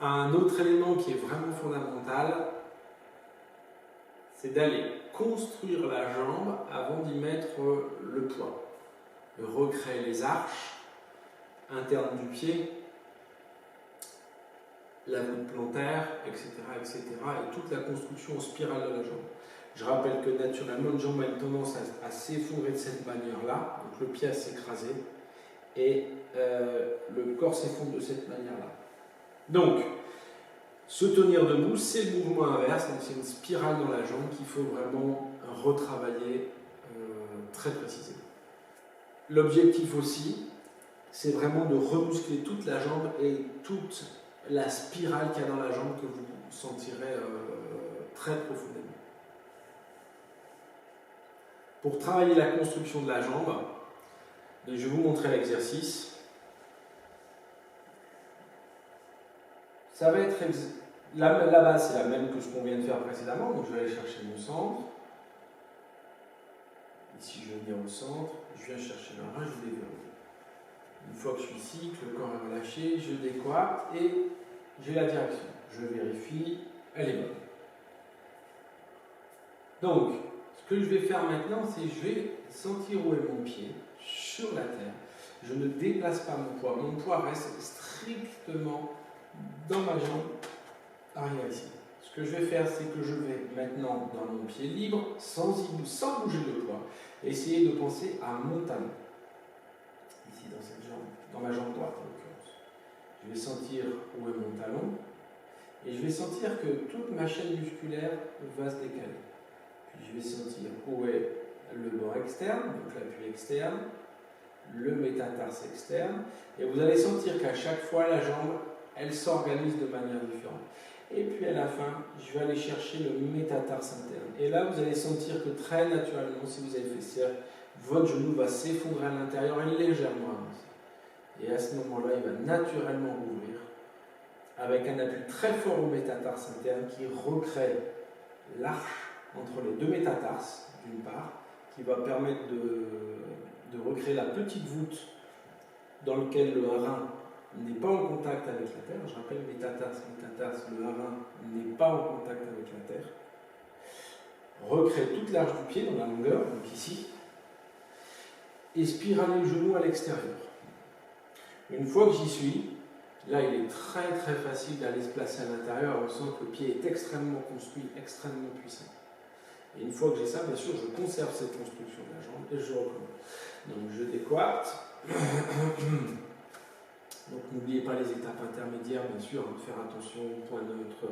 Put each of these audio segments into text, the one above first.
Un autre élément qui est vraiment fondamental, c'est d'aller construire la jambe avant d'y mettre le poids. Recréer les arches internes du pied, la voûte plantaire, etc., etc., et toute la construction en spirale de la jambe. Je rappelle que naturellement, une jambe a une tendance à s'effondrer de cette manière-là, donc le pied à s'écraser, et le corps s'effondre de cette manière-là. Donc, se tenir debout, c'est le mouvement inverse, donc c'est une spirale dans la jambe qu'il faut vraiment retravailler très précisément. L'objectif aussi, c'est vraiment de remuscler toute la jambe et toute la spirale qu'il y a dans la jambe que vous sentirez très profondément. Pour travailler la construction de la jambe, je vais vous montrer l'exercice. Ça va être la base, c'est la même que ce qu'on vient de faire précédemment, donc je vais aller chercher mon centre. Ici, je viens au centre, je viens chercher le rein, je déverrouille. Une fois que je suis ici, que le corps est relâché, je décoiffe et j'ai la direction. Je vérifie, elle est bonne. Donc, ce que je vais faire maintenant, c'est que je vais sentir où est mon pied sur la terre. Je ne déplace pas mon poids. Mon poids reste strictement dans ma jambe arrière ici. Ce que je vais faire, c'est que je vais maintenant dans mon pied libre, sans bouger le poids, essayer de penser à mon talon. Ici, dans cette jambe, dans ma jambe droite en l'occurrence. Je vais sentir où est mon talon et je vais sentir que toute ma chaîne musculaire va se décaler. Puis je vais sentir où est le bord externe, donc l'appui externe, le métatarse externe, et vous allez sentir qu'à chaque fois la jambe, elle s'organise de manière différente. Et puis à la fin, je vais aller chercher le métatarse interne. Et là, vous allez sentir que très naturellement, si vous avez fait ça, votre genou va s'effondrer à l'intérieur et légèrement avancer. Et à ce moment-là, il va naturellement rouvrir avec un appui très fort au métatarse interne qui recrée l'arche entre les deux métatarses, d'une part, qui va permettre de recréer la petite voûte dans laquelle le rein n'est pas en contact avec la terre. Je rappelle, métatarse, le rein n'est pas en contact avec la terre. Recréer toute l'arche du pied dans la longueur, donc ici, et spiraler le genou à l'extérieur. Une fois que j'y suis, là il est très très facile d'aller se placer à l'intérieur. On sent que le pied est extrêmement construit, extrêmement puissant. Et une fois que j'ai ça, bien sûr, je conserve cette construction de la jambe et je recommence. Donc je décoiffe. Donc n'oubliez pas les étapes intermédiaires, bien sûr, de faire attention, point neutre,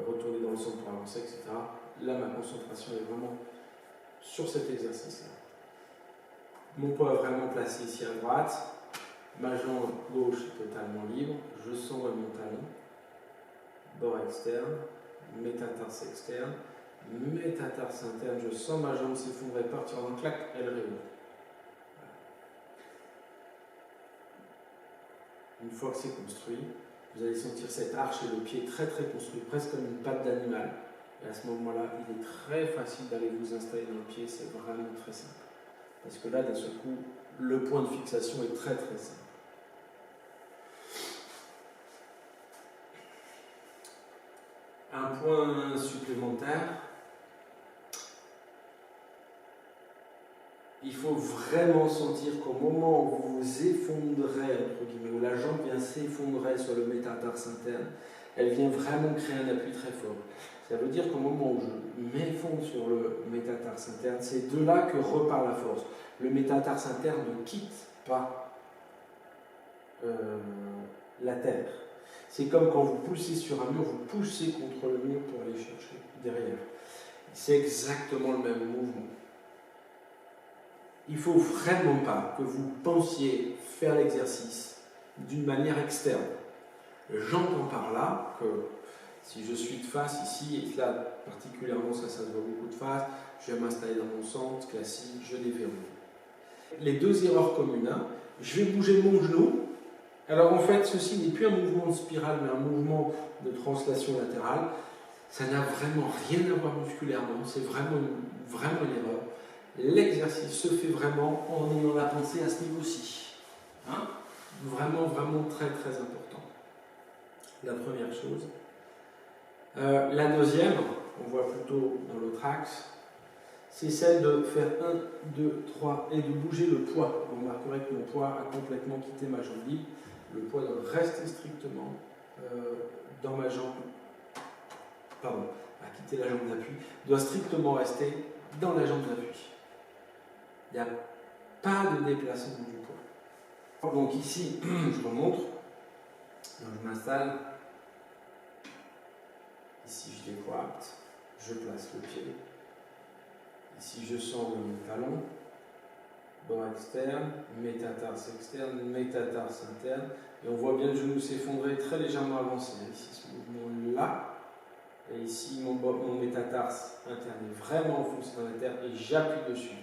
retourner dans le centre pour avancer, etc. Là, ma concentration est vraiment sur cet exercice-là. Mon poids est vraiment placé ici à droite. Ma jambe gauche est totalement libre. Je sens mon talon. Bord externe, métatarse externe, métatarse interne. Je sens ma jambe s'effondrer, partir en claque, elle réouvre. Une fois que c'est construit, vous allez sentir cette arche et le pied très très construit, presque comme une patte d'animal. Et à ce moment-là, il est très facile d'aller vous installer dans le pied, c'est vraiment très simple. Parce que là, d'un seul coup, le point de fixation est très très simple. Un point supplémentaire, il faut vraiment sentir qu'au moment où vous vous effondrez, entre guillemets, où la jambe vient s'effondrer sur le métatarse interne, elle vient vraiment créer un appui très fort. Ça veut dire qu'au moment où je m'effondre sur le métatarse interne, c'est de là que repart la force. Le métatarse interne ne quitte pas la terre. C'est comme quand vous poussez sur un mur, vous poussez contre le mur pour aller chercher derrière. C'est exactement le même mouvement. Il ne faut vraiment pas que vous pensiez faire l'exercice d'une manière externe. J'entends par là que si je suis de face ici, et que là particulièrement ça se voit beaucoup de face, je vais m'installer dans mon centre, classique, je déverrouille. Les deux erreurs communes, je vais bouger mon genou. Alors en fait, ceci n'est plus un mouvement de spirale, mais un mouvement de translation latérale. Ça n'a vraiment rien à voir musculairement, c'est vraiment une erreur. L'exercice se fait vraiment en ayant la pensée à ce niveau-ci. Vraiment, vraiment très très important. la première chose. La deuxième, on voit plutôt dans l'autre axe, c'est celle de faire 1, 2, 3 et de bouger le poids. Vous remarquerez que mon poids a complètement quitté ma jambe libre. Le poids doit rester strictement dans ma jambe, pardon, a quitté la jambe d'appui, doit strictement rester dans la jambe d'appui. Il n'y a pas de déplacement du poids. Donc ici, je remonte, donc je m'installe, ici je décoite, je place le pied, ici je sens mon talon, bord externe, métatarse externe, métatarse interne, et on voit bien le genou s'effondrer très légèrement avancé. Ici ce mouvement-là, et ici mon métatarse interne est vraiment enfoncé dans la terre et j'appuie dessus.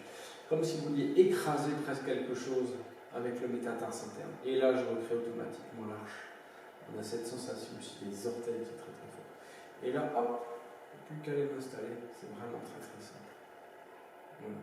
Comme si vous vouliez écraser presque quelque chose avec le métatarse interne. Et là, je recrée automatiquement l'arche. On a cette sensation aussi des orteils qui est très très fort. Et là, hop, plus qu'à les m'installer, c'est vraiment très très simple. Voilà.